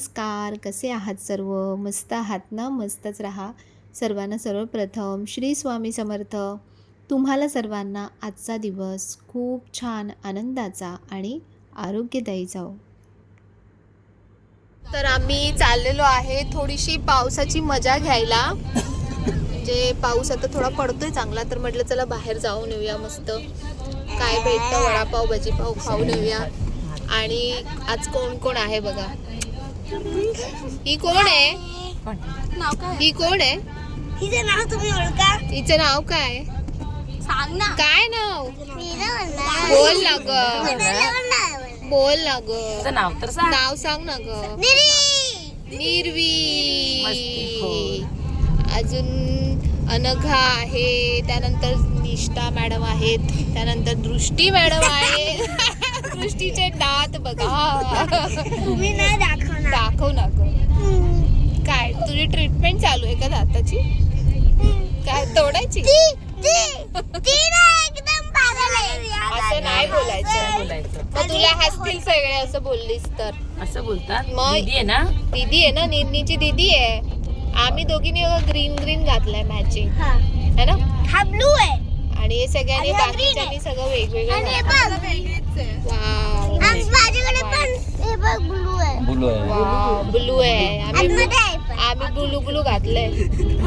नमस्कार, कसे आहात सर्व? मस्त आहात ना? मस्तच राहा. सर्वांना सर्वप्रथम श्री स्वामी समर्थ. तुम्हाला सर्वांना आजचा दिवस खूप छान आनंदाचा आणि आरोग्यदायी जाओ. तर आम्ही चाललेलो आहे थोडीशी पावसाची मजा घ्यायला. म्हणजे पाऊस आता थोडा पडतोय चांगला, तर म्हटलं चला बाहेर जाऊन येऊया. मस्त काय भेटतं, वडापाव भजीपाव खाऊन येऊया. आणि आज कोण कोण आहे बघा. ही कोण आहे? नाव काय? ही कोण आहे? हिचं नाव तुम्ही ओळखा? हिचं नाव काय? सांग ना. काय नाव? बोल बोल ना ग. बोल ना ग. तुझं नाव तर सांग. नाव सांग ना ग. निर्वी. अजून अनघा आहे, त्यानंतर निष्ठा मॅडम आहेत, त्यानंतर दृष्टी मॅडम आहे. दृष्टीचे दात बघा. तुम्ही नाही दाखवणार. दाखव ना ग. काय तुझी ट्रीटमेंट चालू आहे का दाताची? काय तोडायची? एकदम पागल आहे. असं नाही बोलायचं. बोलायचं मग तुला हसतील सगळे असं बोललीस तर. असं बोलतात. मग- दीदी आहे ना. दीदी आहे ना, निर्नीची दीदी आहे. आम्ही दोघींनी ग्रीन ग्रीन घातलंय मॅचिंग, हा. है ना? हा ब्लू आहे. आणि हे सगळ्यांनी आणि हा green बाकीच्यांनी आहे. सगळं वेगवेगळं आणि हे घातलं. बघ. वाव. आणि माझ्याकडे पण हे बघ ब्लू आहे. वाव, ब्लू आहे. आतमध्ये आहे पण. आम्ही ब्लू ब्लू घातलंय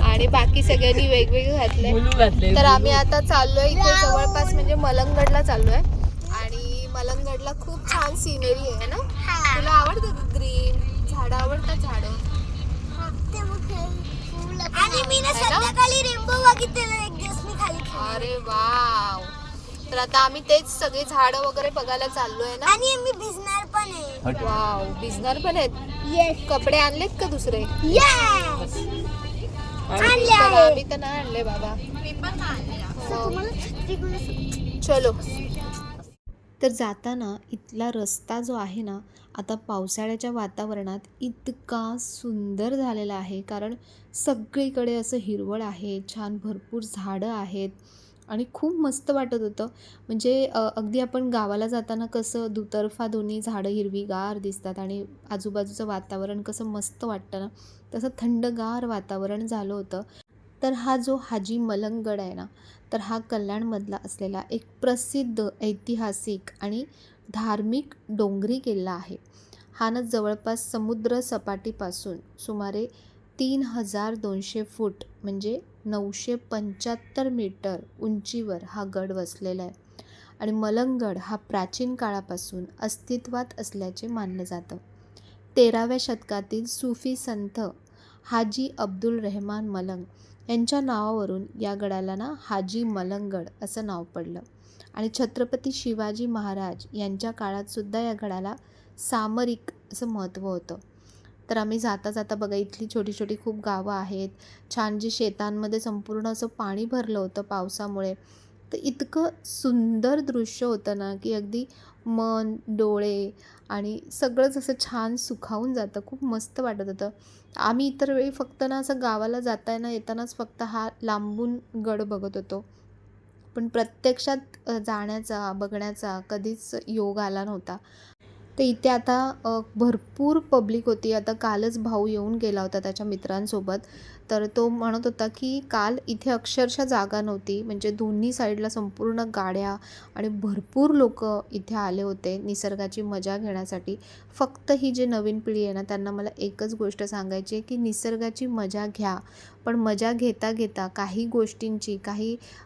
आणि बाकी सगळ्यांनी वेगवेगळं घातलंय. बोलू घातले. तर आम्ही आता चाललोय इथे जवळपास, म्हणजे मलंगगडला चाललोय. आणि मलंगगडला खूप छान सिनरी आहे ना. हा. तुला आवडतं ग्रीन झाडं? आवडतात झाडं? ते बघ हे फुल. आणि मी ना है ना? संध्याकाळी रेनबो बघितलेला एक दिवस मी खाली खेळले. अरे वाव. तर आता आम्ही तेच सगळे झाडं वगैरे बघायला चाललोय ना. आणि मी भिजणार पण आहे. वाव, भिजणार पण आहेत. येस. कपडे आणलेत का दुसरे? येस. आणले तर आहे. आम्ही तर नाही आणले बाबा. हो. तुम्हाला छत्री घेऊन चलो. तर जाताना इथला रस्ता जो आहे ना, आता पावसाळ्याच्या वातावरणात इतका सुंदर झालेला आहे. कारण सगळीकडे असं हिरवळ आहे, छान भरपूर झाडं आहेत आणि खूप मस्त वाटत होतं. म्हणजे अगदी आपण गावाला जाताना कसं दुतर्फा दोन्ही झाडं हिरवीगार दिसतात आणि आजूबाजूचं वातावरण कसं मस्त वाटतं ना, तसं थंडगार वातावरण झालं होतं. तर हा जो हाजी मलंगगड आहे ना, तर हा कल्याणमधला असलेला एक प्रसिद्ध ऐतिहासिक आणि धार्मिक डोंगरी किल्ला आहे. हा ना जवळपास समुद्र सपाटीपासून सुमारे 3200 फूट म्हणजे 975 मीटर उंचीवर हा गड वसलेला आहे. आणि मलंगगड हा प्राचीन काळापासून अस्तित्वात असल्याचे मानलं जातं. 13व्या शतकातील सुफी संत हाजी अब्दुल रहमान मलंग यांच्या नावावरून या गडाला ना हाजी मलंगगड असं नाव पडलं. आणि छत्रपती शिवाजी महाराज यांच्या काळातसुद्धा या गडाला सामरिक असं महत्त्व होतं. तर आम्ही जाता जाता बघा इथली छोटी छोटी खूप गावं आहेत. छान जे शेतांमध्ये संपूर्ण असं पाणी भरलं होतं पावसामुळे. तर इतकं सुंदर दृश्य होतं ना, की अगदी मन, डोळे आणि सगळंच असं छान सुखावून जातं. खूप मस्त वाटत होतं. आम्ही इतर वेळी फक्त ना असं गावाला जाताना येतानाच फक्त हा लांबून गड बघत होतो. पण प्रत्यक्षात जाण्याचा, बघण्याचा कधीच योग आला नव्हता. तर इथे आता भरपूर पब्लिक होती. आता कालच भाऊ येऊन गेला होता त्याच्या मित्रांसोबत. तर तो म्हणत होता की काल इथे अक्षरशः जागा नव्हती. म्हणजे दोन्ही साईडला संपूर्ण गाड्या आणि भरपूर लोक इथे आले होते निसर्गाची मजा घेण्यासाठी. फक्त ही जी नवीन पिढी आहे ना, त्यांना मला एकच गोष्ट सांगायची आहे की निसर्गाची मजा घ्या. पण मजा घेता घेता काही गोष्टींची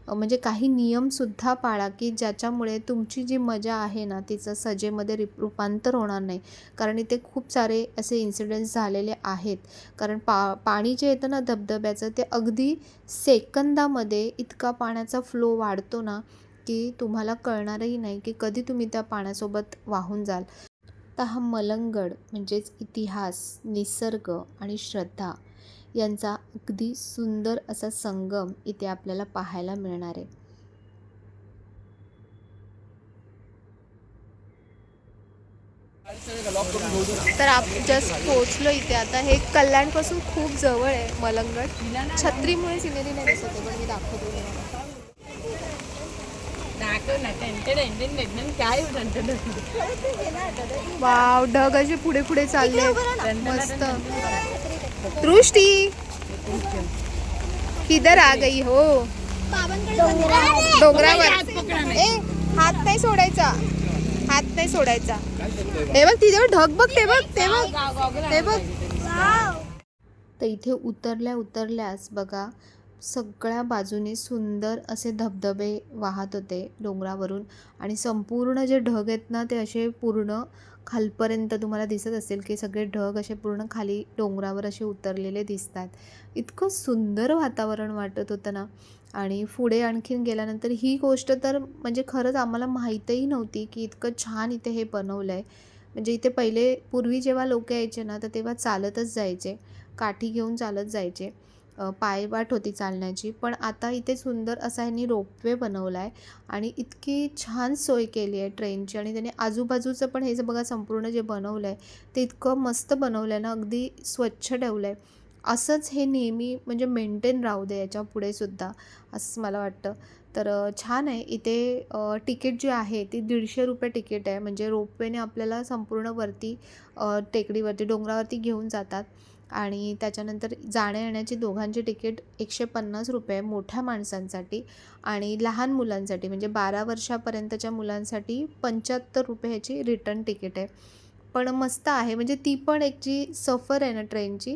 म्हणजे काही नियमसुद्धा पाळा की ज्याच्यामुळे तुमची जी मजा आहे ना तिचं सजेमध्ये रूपांतर होणार नाही. कारण इथे खूप सारे असे इन्सिडेंट्स झालेले आहेत. कारण पाणी जे येतं ना धबधब्याचं, ते अगदी सेकंदामध्ये इतका पाण्याचा फ्लो वाढतो ना की तुम्हाला कळणारही नाही की कधी तुम्ही त्या पाण्यासोबत वाहून जाल. तर हा मलंगगड म्हणजेच इतिहास, निसर्ग आणि श्रद्धा यांचा अगदी सुंदर असा संगम इथे आपल्याला पाहायला मिळणार आहे. तर आपण जस्ट पोहोचलो इथे. आता हे कल्याणपासून खूप जवळ आहे मलंगगड. छत्रीमुळे सिनेरी नाही दिसत, पण मी दाखवतो. काय वाव, ढग असे पुढे पुढे चालले मस्त. दृष्टी किधर आ गई हो? डोंगरावर. ए, हात नाही सोडायचा, हात नाही सोडायचा. हे बघ तिथे ढग बघ, ते बघ ते बघ ते बघ. तर इथे उतरल्यास बघा सगळ्या बाजूने सुंदर असे धबधबे वाहत होते डोंगरावरून. आणि संपूर्ण जे ढग आहेत ना ते असे पूर्ण खालपर्यंत तुम्हाला दिसत असेल की सगळे ढग असे पूर्ण खाली डोंगरावर असे उतरलेले दिसतात. इतकं सुंदर वातावरण वाटत होतं ना. आणि पुढे आणखीन गेल्यानंतर ही गोष्ट तर म्हणजे खरंच आम्हाला माहीतही नव्हती की इतकं छान इथे हे बनवलं आहे. म्हणजे इथे पहिले पूर्वी जेव्हा लोक यायचे ना तर तेव्हा चालतच जायचे, काठी घेऊन चालत जायचे, पायवाट होती चालण्याची. पण आता इथे सुंदर असा ह्यांनी रोपवे बनवला आहे आणि इतकी छान सोय केली आहे ट्रेनची. आणि त्याने आजूबाजूचं पण हे जे बघा संपूर्ण जे बनवलं आहे ते इतकं मस्त बनवलं आहे ना, अगदी स्वच्छ ठेवलं आहे. असंच हे नेहमी म्हणजे मेंटेन राहू दे याच्या पुढे सुद्धा, असं मला वाटतं. तर छान आहे इथे. तिकीट जे आहे ती ₹150 तिकीट आहे. म्हणजे रोपवेने आपल्याला संपूर्ण वरती टेकडीवरती डोंगरावरती घेऊन जातात. आणि त्याच्यानंतर जाण्या येण्याची दोघांची तिकीट ₹150 मोठ्या माणसांसाठी. आणि लहान मुलांसाठी म्हणजे 12 वर्षापर्यंतच्या मुलांसाठी ₹75 ह्याची रिटर्न तिकीट आहे. पण मस्त आहे म्हणजे ती पण एक जी सफर आहे ना ट्रेनची,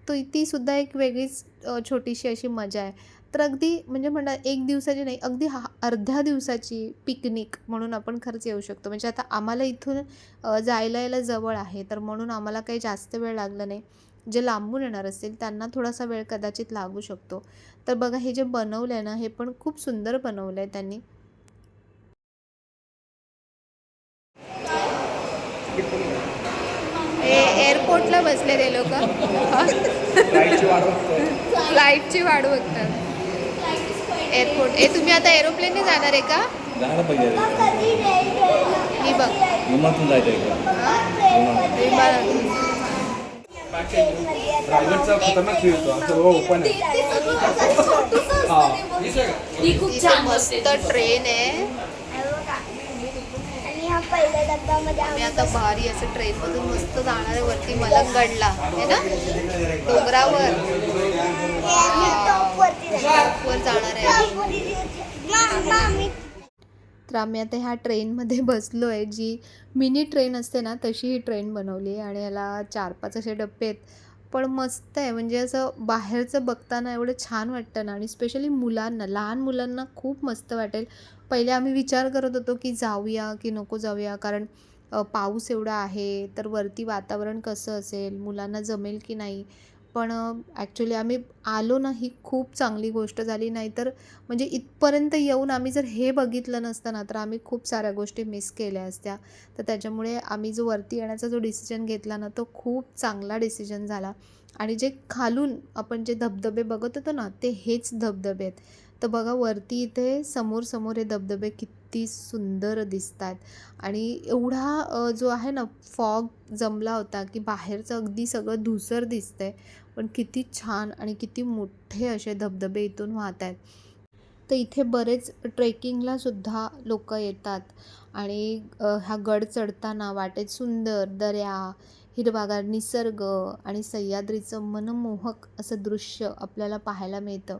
तो तीसुद्धा एक वेगळीच छोटीशी अशी मजा आहे. तर अगदी म्हणजे म्हणा 1 दिवसाची नाही, अगदी अर्ध्या दिवसाची पिकनिक म्हणून आपण खरंच येऊ शकतो. म्हणजे आता आम्हाला इथून जायला यायला जवळ आहे, तर म्हणून आम्हाला काही जास्त वेळ लागला नाही. जे लांबून येणार असतील त्यांना थोडासा वेळ कदाचित लागू शकतो. तर बघा हे जे बनवलं आहे ना, हे पण खूप सुंदर बनवलं आहे त्यांनी. एअरपोर्टला बसले ते लोक, फ्लाईटची वाट बघतात. एअरपोर्ट. तुम्ही आता एरोप्लेनने जाणार आहे का? जायला पाहिजे मी बघ विमानातून जायचं प्रायव्हेटचा खतरनाक फील होतो असं ओपन आहे. मस्त ट्रेन आहे. आणि हा पहिल्या डब्यामध्ये आम्ही आता भारी असं ट्रेनमधून मस्त जाणार आहे वरती मलंगडला आहे ना, डोंगरावर वर जाणार आहे. तर आम्ही आता ह्या ट्रेनमध्ये बसलो आहे. जी मिनी ट्रेन असते ना तशी ही ट्रेन बनवली आहे. आणि याला 4-5 असे डबे आहेत. पण मस्त आहे म्हणजे असं बाहेरचं बघताना एवढं छान वाटतं ना. आणि स्पेशली मुलांना, लहान मुलांना खूप मस्त वाटेल. पहिले आम्ही विचार करत होतो की जाऊया की नको जाऊया, कारण पाऊस एवढा आहे तर वरती वातावरण कसं असेल, मुलांना जमेल की नाही. पण ॲक्च्युली आम्ही आलो ना, ही खूप चांगली गोष्ट झाली. नाहीतर म्हणजे इथपर्यंत येऊन आम्ही जर हे बघितलं नसतं ना तर आम्ही खूप साऱ्या गोष्टी मिस केल्या असत्या. तर त्याच्यामुळे आम्ही जो वरती येण्याचा जो डिसिजन घेतला ना तो खूप चांगला डिसिजन झाला. आणि जे खालून आपण जे धबधबे बघत होतो ना ते हेच धबधबे आहेत. तर बघा वरती इथे समोर हे धबधबे किती सुंदर दिसतात. आणि एवढा जो आहे ना फॉग जमला होता की बाहेरचं अगदी सगळं धुसर दिसतंय. पण किती छान आणि किती मोठे असे धबधबे इथून वाहत आहेत. तर इथे बरेच ट्रेकिंगला सुद्धा लोक येतात. आणि हा गड चढताना वाटेत सुंदर दऱ्या, हिरवागार निसर्ग आणि सह्याद्रीचं मनमोहक असं दृश्य आपल्याला पाहायला मिळतं.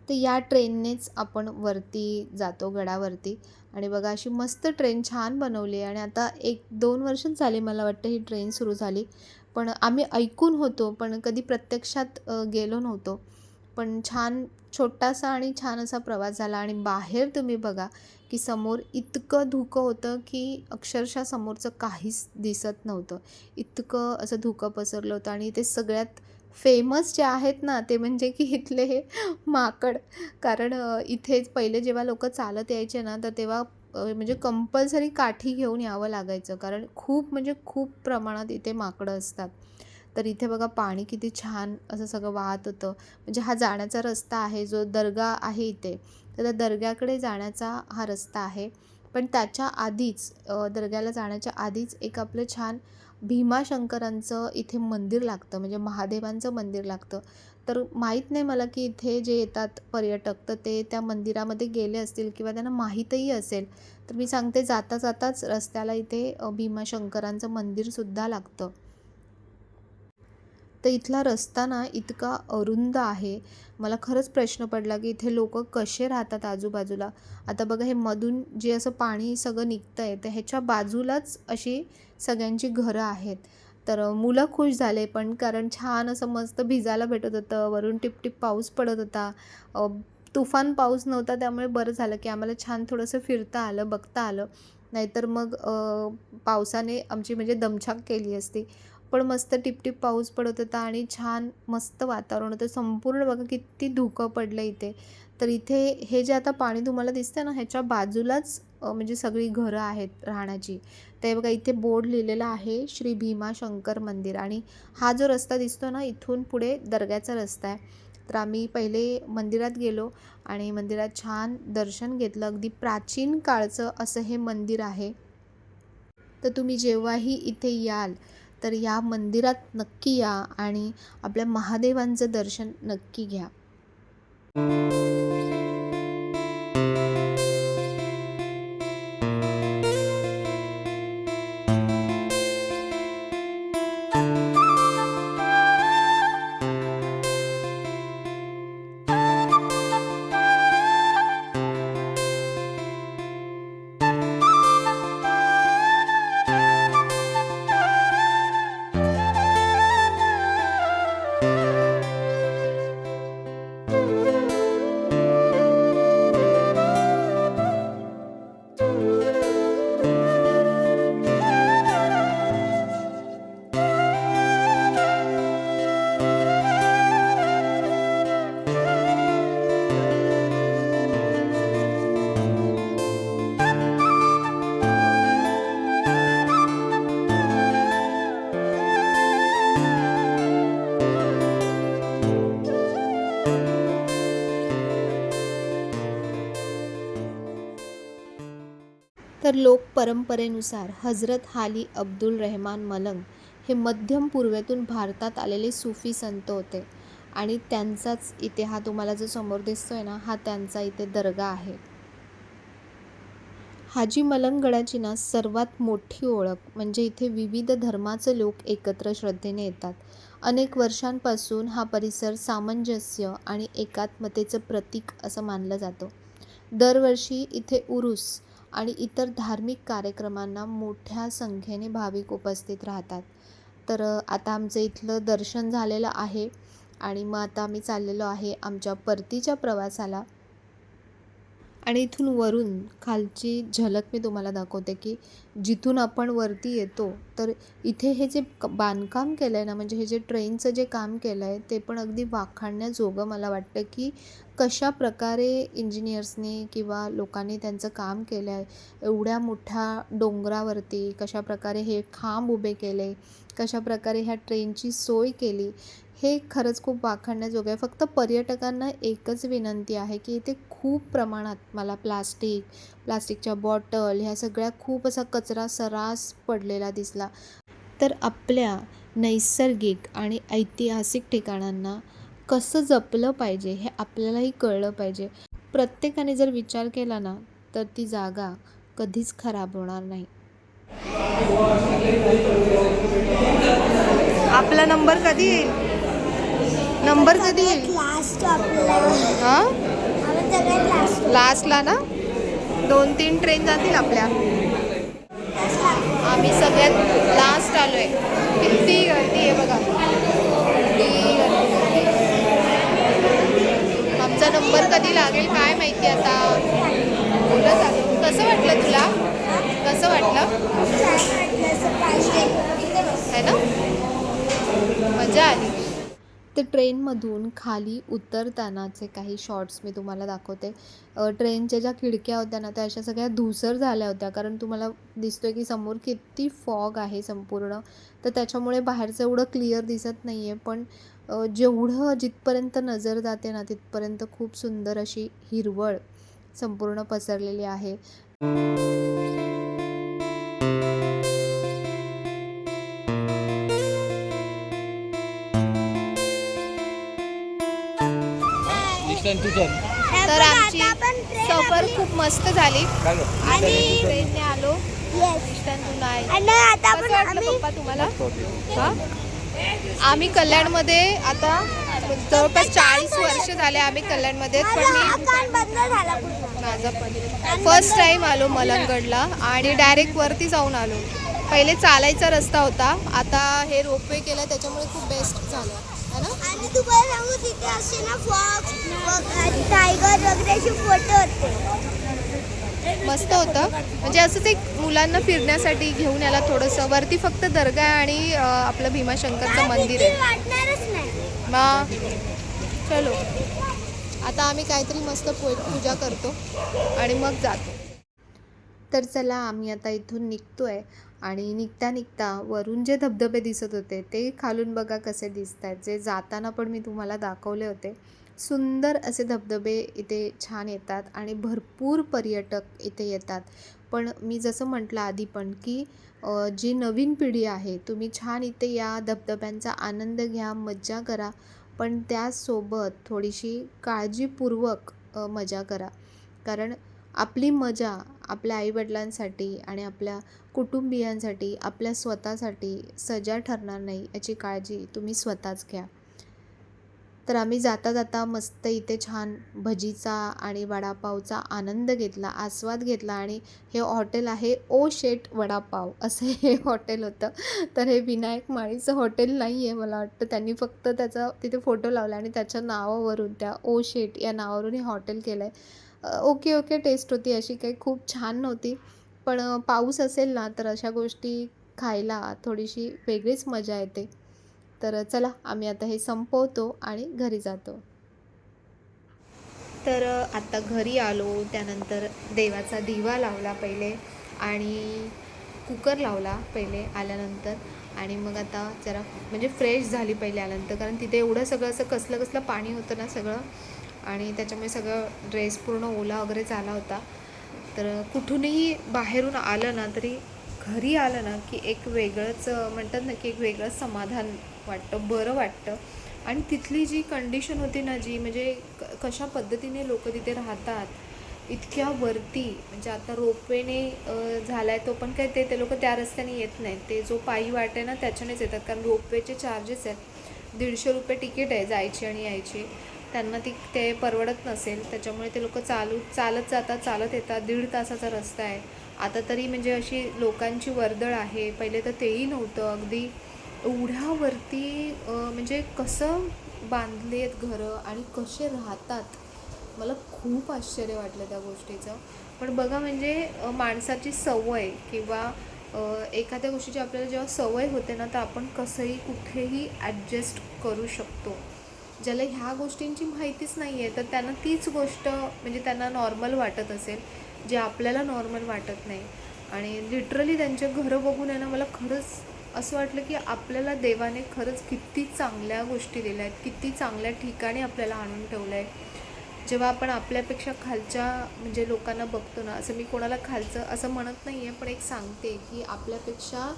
तर या ट्रेननेच आपण वरती जातो गडावरती. आणि बघा अशी मस्त ट्रेन छान बनवली आहे. आणि आता 1-2 वर्षच झाली मला वाटतं ही ट्रेन सुरू झाली. पण आम्ही ऐकून होतो पण कधी प्रत्यक्षात गेलो नव्हतो. पण छान छोटासा आणि छान असा प्रवास झाला. आणि बाहेर तुम्ही बघा की समोर इतकं धुकं होतं की अक्षरशः समोरचं काहीच दिसत नव्हतं. इतकं असं धुकं पसरलं होतं. आणि ते सगळ्यात फेमस जे आहेत ना ते म्हणजे की इथले हे माकड. कारण इथेच पहिले जेव्हा लोक चालत यायचे ना तर तेव्हा म्हणजे कंपल्सरी काठी घेऊन यावं लागायचं, कारण खूप म्हणजे खूप प्रमाणात इथे माकडं असतात. तर इथे बघा पाणी किती छान असं सगळं वाहत होतं. म्हणजे हा जाण्याचा रस्ता आहे, जो दर्गा आहे इथे, तर त्या दर्ग्याकडे जाण्याचा हा रस्ता आहे. पण त्याच्या आधीच दर्ग्याला जाण्याच्या आधीच एक आपलं छान भीमाशंकरांचं इथे मंदिर लागतं, म्हणजे महादेवांचं मंदिर लागतं. तर माहीत नाही मला की इथे जे येतात पर्यटक तर ते त्या मंदिरामध्ये गेले असतील किंवा त्यांना माहीतही असेल. तर मी सांगते जाता जाताच रस्त्याला इथे भीमाशंकरांचं मंदिरसुद्धा लागतं. तर इथला रस्ता ना इतका अरुंद आहे. मला खरंच प्रश्न पडला की इथे लोकं कसे राहतात आजूबाजूला. आता बघा हे मधून जे असं पाणी सगळं निघतंय तर ह्याच्या बाजूलाच अशी सगळ्यांची घरं आहेत. तर मुलं खुश झाले पण कारण छान असं मस्त भिजायला भेटत होतं. वरून टिपटिप पाऊस पडत होता. अ, तुफान पाऊस नव्हता त्यामुळे बरं झालं की आम्हाला छान थोडंसं फिरता आलं, बघता आलं. नाहीतर मग पावसाने आमची म्हणजे दमछाक केली असती. पण मस्त टिपटिप पाऊस पडत होता आणि छान मस्त वातावरण होतं. संपूर्ण बघा किती धुकं पडलं इथे. तर इथे हे जे आता पाणी तुम्हाला दिसतंय ना ह्याच्या बाजूलाच म्हणजे सगळी घरं आहेत राहण्याची. ते बघा इथे बोर्ड लिहिलेला आहे श्री भीमाशंकर मंदिर आणि हा जो रस्ता दिसतो ना इथून पुढे दर्ग्याचा रस्ता आहे. तर आम्ही पहिले मंदिरात गेलो आणि मंदिरात छान दर्शन घेतलं. अगदी प्राचीन काळचं असं हे मंदिर आहे. तर तुम्ही जेव्हाही इथे याल तर या मंदिरात नक्की या आणि आपल्या महादेवांचं दर्शन नक्की घ्या. तर लोक परंपरेनुसार हजरत हाली अब्दुल रहमान मलंग हे मध्यम पूर्वेतून भारतात आलेले सुफी संत होते आणि त्यांचाच इथे हा तुम्हाला जो समोर दिसतोय ना हा त्यांचा इथे दर्गा आहे. हाजी मलंगगडाची ना सर्वात मोठी ओळख म्हणजे इथे विविध धर्माचे लोक एकत्र श्रद्धेने येतात. अनेक वर्षांपासून हा परिसर सामंजस्य आणि एकात्मतेचं प्रतीक असं मानलं जातं. दरवर्षी इथे उरूस आणि इतर धार्मिक कार्यक्रमांना मोठ्या संख्येने भाविक उपस्थित राहतात. तर आता आमचं इथलं दर्शन झालेलं आहे आणि मग आता आम्ही चाललेलो आहे आमच्या परतीच्या प्रवासाला. आणि इथून वरून खालची झलक मी तुम्हाला दाखवते की जिथून आपण वरती येतो तर इथे हे जे बांधकाम केलं आहे ना म्हणजे हे जे ट्रेनचं जे काम केलं आहे ते पण अगदी वाखाणण्याजोगं मला वाटतं की कशा प्रकारे इंजिनियर्सने किंवा लोकांनी त्यांचं काम केलं आहे. एवढ्या मोठ्या डोंगरावरती कशा प्रकारे हे खांब उभे केले, कशा प्रकारे ह्या ट्रेनची सोय केली, हे खरंच खूप वाखाणण्याजोगं आहे. फक्त पर्यटकांना एकच विनंती आहे की इथे खूप प्रमाणात मला प्लास्टिकच्या बॉटल ह्या सगळ्या खूप असा कचरा सर्रास पडलेला दिसला. तर आपल्या नैसर्गिक आणि ऐतिहासिक ठिकाणांना कसं जपलं पाहिजे हे आपल्यालाही कळलं पाहिजे. प्रत्येकाने जर विचार केला ना तर ती जागा कधीच खराब होणार नाही. आपला नंबर कधी येईल? नंबर कधी येईल? लास्ट आपला हां आम्ही सगळ्यात लास्ट लास्टला ना 2-3 ट्रेन जातील आपल्या. आम्ही सगळ्यात लास्ट आलोय. किती गर्दी आहे बघा. किती गर्दी. आमचा नंबर कधी लागेल काय माहिती आता. बोलत आलो. कसं वाटलं तुला? कसं वाटलं? छान वाटलं असं पाहिजे है ना? मजा आली. ते ट्रेनमधून खाली उतरतानाचे काही शॉट्स मी तुम्हाला दाखवते. ट्रेनच्या ज्या खिडक्या होत्या ना त्या अशा सगळ्या धूसर झाल्या होत्या कारण तुम्हाला दिसतोय की समोर किती फॉग आहे संपूर्ण. तर त्याच्यामुळे बाहेरचं एवढं क्लिअर दिसत नाही आहे पण जेवढं जिथपर्यंत नजर जाते ना तिथपर्यंत खूप सुंदर अशी हिरवळ संपूर्ण पसरलेली आहे. तर आमची सफर खूप मस्त झाली काय गं? आणि ट्रेनने आलो. येस इष्टांतून नाही आणि आता कसं पण वाटलं आम्ही पप्पा तुम्हाला? मस्त होती. हा? आम्ही कल्याणमध्ये आता जवळपास 40 वर्ष झाले आम्ही कल्याणमध्ये पण माझा मी हा कान बंद झाला पूर्ण. माझा पण फर्स्ट टाइम आलो मलंगडला आणि डायरेक्ट वरती जाऊन आलो. पहिले चालायचा रस्ता होता, आता हे रोपवे केलं त्याच्यामुळे खूप बेस्ट झालं है ना. आणि तुम्हाला सांगू तिथे असे ना फॉक्स टायगर वगैरे असे फोटो होते. मस्त होतं म्हणजे असंच एक मुलांना फिरण्यासाठी घेऊन यायला थोडंसं. वरती फक्त दर्गा आहे आणि आपलं भीमाशंकरचं मंदिर भीती आहे. वाटणारच नाही. मग चलो आता आम्ही काहीतरी मस्त पूजा करतो आणि मग जातो. तर चला आम्ही आता इथून निघतोय आणि निघता निघता वरून जे धबधबे दिसत होते ते खालून बघा कसे दिसत आहेत. जे जाताना पण मी तुम्हाला दाखवले होते. सुंदर असे धबधबे इथे छान येतात आणि भरपूर पर्यटक इथे येतात. पण मी जसं म्हटलं आधी पण की जी नवीन पिढी आहे तुम्ही छान इथे या धबधब्यांचा आनंद घ्या, मज्जा करा. पण त्यासोबत थोडीशी काळजीपूर्वक मजा करा. कारण आपली मजा आपल्या आईवडिलांसाठी आणि आपल्या कुटुंबियांसाठी, आपल्या स्वतःसाठी सजा ठरणार नाही याची काळजी तुम्ही स्वतःच घ्या. तर आम्ही जाता जाता मस्त इथे छान भजीचा आणि वडापावचा आनंद घेतला, आस्वाद घेतला आणि हे हॉटेल आहे ओ शेट वडापाव असं हे हॉटेल होतं. तर हे विनायक माळीचं हॉटेल नाही आहे मला वाटतं. त्यांनी फक्त त्याचा तिथे फोटो लावला आणि त्याच्या नावावरून त्या ओ शेट या नावावरून हे हॉटेल केलं आहे. ओके टेस्ट होती, अशी काही खूप छान नव्हती. पण पाऊस असेल ना तर अशा गोष्टी खायला थोडीशी वेगळीच मजा येते. तर चला आम्ही आता हे संपवतो आणि घरी जातो. तर आता घरी आलो, त्यानंतर देवाचा दिवा लावला पहिले आणि कुकर लावला पहिले आल्यानंतर आणि मग आता जरा म्हणजे फ्रेश झाली पहिले आल्यानंतर. कारण तिथे एवढं सगळं असं कसलं पाणी होतं ना सगळं आणि त्याच्यामुळे सगळं ड्रेस पूर्ण ओला वगैरे झाला होता. तर कुठूनही बाहेरून आलं ना तरी घरी आलं ना की एक वेगळंच म्हणतात ना की एक वेगळंच समाधान वाटतं, बरं वाटतं. आणि तिथली जी कंडिशन होती ना जी म्हणजे कशा पद्धतीने लोक तिथे राहतात इतक्या वरती. म्हणजे आता रोपवेने झाला आहे तो पण काय ते लोक त्या रस्त्याने येत नाहीत. ते जो पायी वाट आहे ना त्याच्यानेच येतात. कारण रोपवेचे चार्जेस आहेत, 150 रुपये तिकीट आहे जायची आणि यायची. त्यांना ते परवडत नसेल त्याच्यामुळे ते लोक चालत जातात, चालत येतात. 1.5 तासाचा रस्ता आहे. आता तरी म्हणजे अशी लोकांची वर्दळ आहे, पहिले तर तेही नव्हतं. अगदी एवढ्यावरती म्हणजे कसं बांधले आहेत घरं आणि कसे राहतात, मला खूप आश्चर्य वाटलं त्या गोष्टीचं. पण बघा म्हणजे माणसाची सवय किंवा एखाद्या गोष्टीची आपल्याला जेव्हा सवय होते ना तर आपण कसंही कुठेही ॲडजस्ट करू शकतो. ज्याला ह्या गोष्टींची माहितीच नाही आहे तर त्यांना तीच गोष्ट म्हणजे त्यांना नॉर्मल वाटत असेल, जे आपल्याला नॉर्मल वाटत नाही. आणि लिटरली त्यांचे घरं बघून आहे ना मला खरंच असं वाटलं की आपल्याला देवाने खरंच किती चांगल्या गोष्टी दिल्या आहेत, किती चांगल्या ठिकाणी आपल्याला आणून ठेवलं आहे. जेव्हा आपण आपल्यापेक्षा खालच्या म्हणजे लोकांना बघतो ना, असं मी कोणाला खालचं असं म्हणत नाही आहे, पण एक सांगते की आपल्यापेक्षा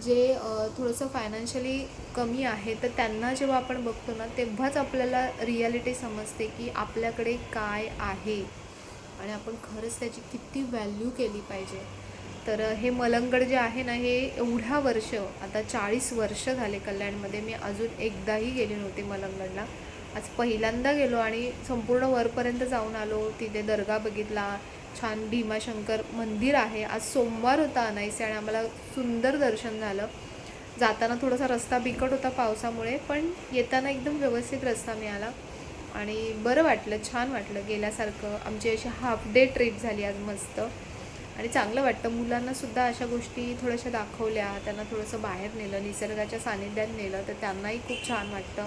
जे थोडंसं फायनान्शियली कमी आहे तर त्यांना जेव्हा आपण बघतो ना तेव्हाच आपल्याला रिॲलिटी समजते की आपल्याकडे काय आहे आणि आपण खरंच त्याची किती व्हॅल्यू केली पाहिजे. तर हे मलंगड जे आहे ना हे एवढ्या वर्ष आता 40 वर्ष झाले कल्याणमध्ये मी अजून एकदाही गेले नव्हते मलंगडला. आज पहिल्यांदा गेलो आणि संपूर्ण वरपर्यंत जाऊन आलो. तिथे दर्गा बघितला, छान भीमाशंकर मंदिर आहे. आज सोमवार होता अनाईसे आणि आम्हाला सुंदर दर्शन झालं. जाताना थोडासा रस्ता बिकट होता पावसामुळे, पण येताना एकदम व्यवस्थित रस्ता मिळाला आणि बरं वाटलं, छान वाटलं गेल्यासारखं. आमची अशी हाफ डे ट्रिप झाली आज मस्त आणि चांगलं वाटतं. मुलांनासुद्धा अशा गोष्टी थोड्याशा दाखवल्या, त्यांना थोडंसं बाहेर नेलं, निसर्गाच्या सानिध्यात नेलं तर त्यांनाही खूप छान वाटतं.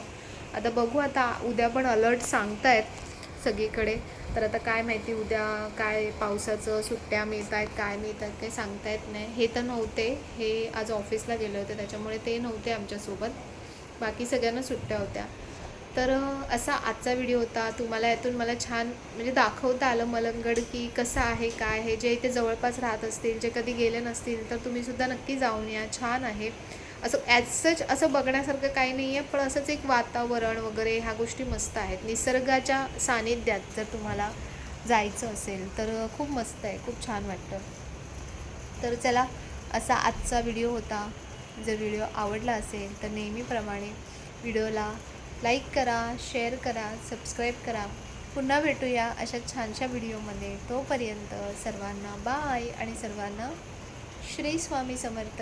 आता बघू, आता उद्या पण अलर्ट सांगतायत सगळीकडे. तर आता काय माहिती उद्या काय पावसाचं सुट्ट्या मिळत आहेत काय मिळत आहेत काही सांगता येत नाही. हे तर नव्हते, हे आज ऑफिसला गेले होते त्याच्यामुळे ते नव्हते आमच्यासोबत, बाकी सगळ्यांना सुट्ट्या होत्या. तर असा आजचा व्हिडिओ होता. तुम्हाला यातून मला छान म्हणजे दाखवता आलं मलंगड की कसं आहे काय आहे. जे इथे जवळपास राहत असतील, जे कधी गेले नसतील तर तुम्हीसुद्धा नक्की जाऊन या, छान आहे. असं ॲज सच असं बघण्यासारखं काही नाही आहे, पण असंच एक वातावरण वगैरे ह्या गोष्टी मस्त आहेत. निसर्गाच्या सानिध्यात जर तुम्हाला जायचं असेल तर खूप मस्त आहे, खूप छान वाटतं. तर चला, असा आजचा व्हिडिओ होता. जर व्हिडिओ आवडला असेल तर नेहमीप्रमाणे व्हिडिओला लाईक करा, शेअर करा, सबस्क्राईब करा. पुन्हा भेटूया अशा छानशा व्हिडिओमध्ये. तोपर्यंत सर्वांना बाय आणि सर्वांना श्री स्वामी समर्थ.